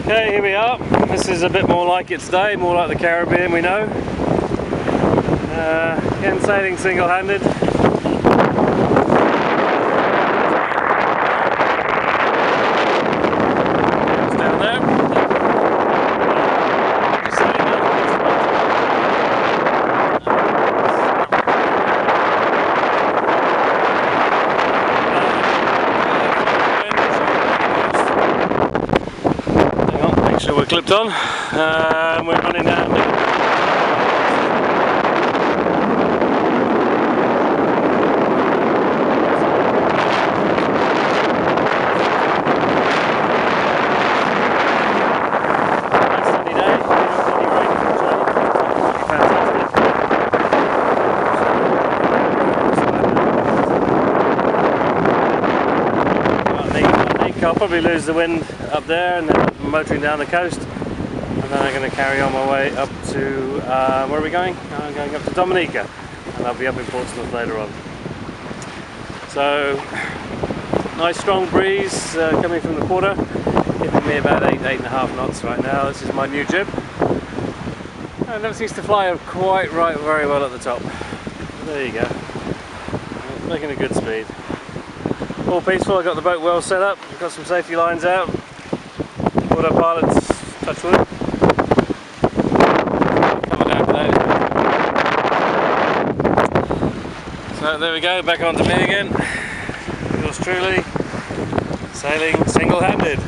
Okay, here we are. This is a bit more like it today, more like the Caribbean we know. Again, sailing single-handed. Down there. Make sure we're clipped on. We're running down there. I'll probably lose the wind up there and then motoring down the coast, and then I'm going to carry on my way up to where are we going? I'm going up to Dominica, and I'll be up in Portsmouth later on. So nice strong breeze coming from the quarter, giving me about 8.5 knots right now. This is my new jib, and that seems to fly quite very well at the top. There you go, it's making a good speed. All peaceful. I've got the boat well set up, I've got some safety lines out, autopilot's touch wood. Coming down today. So there we go, back onto me again. Yours truly, sailing single-handed.